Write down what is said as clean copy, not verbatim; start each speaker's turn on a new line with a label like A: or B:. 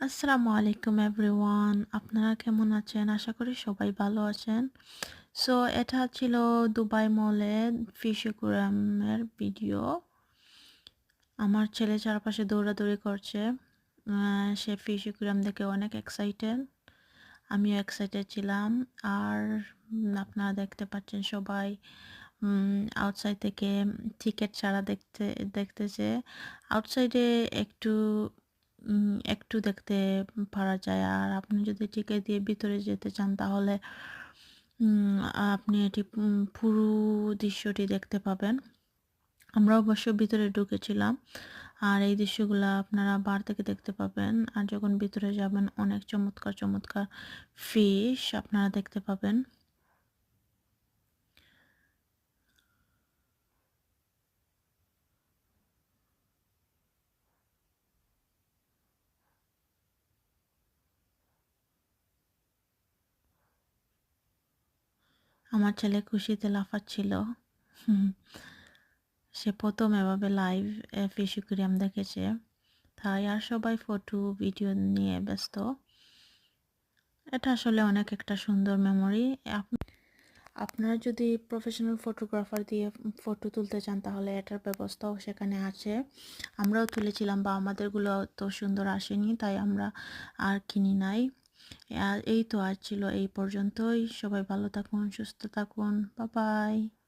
A: আসসালামু আলাইকুম এভরিওয়ান। আপনারা কেমন আছেন? আশা করি সবাই ভালো আছেন। সো এটা ছিল দুবাই মলে ফিশ অ্যাকুয়ারিয়ামের ভিডিও। আমার ছেলে চারপাশে দৌড়াদৌড়ি করছে। সে ফিশ অ্যাকুয়ারিয়াম দেখে অনেক এক্সাইটেড। আমিও এক্সাইটেড ছিলাম। আর আপনারা দেখতে পাচ্ছেন সবাই আউটসাইড থেকে টিকিট ছাড়া দেখতেছে। আউটসাইডে একটু একটু দেখতে পারা যায়। আর আপনি যদি টিকিট দিয়ে ভিতরে যেতে চান তাহলে উম আপনি এটি পুরো দৃশ্যটি দেখতে পাবেন। আমরা অবশ্য ভিতরে ঢুকেছিলাম। আর এই দৃশ্যগুলা আপনারা বাইরে থেকে দেখতে পাবেন। আর যখন ভিতরে যাবেন অনেক চমৎকার, চমৎকার ফিশ আপনারা দেখতে পাবেন। আমার ছেলে খুশিতে লাফাচ্ছিল। হুম, সে ১ম এভাবে লাইভ ফিশ অ্যাকুয়ারিয়াম দেখেছে। তাই আর সবাই ফটো, ভিডিও নিয়ে ব্যস্ত। এটা আসলে অনেক একটা সুন্দর মেমোরি। আপনারা যদি প্রফেশনাল ফটোগ্রাফার দিয়ে ফটো তুলতে চান তাহলে এটার ব্যবস্থাও সেখানে আছে। আমরাও তুলেছিলাম বা আমাদেরগুলো তো সুন্দর আসেনি, তাই আমরা আর কিনি নাই। আর এই তো আজ ছিল এই পর্যন্তই। সবাই ভালো থাকুন, সুস্থ থাকুন। Bye bye.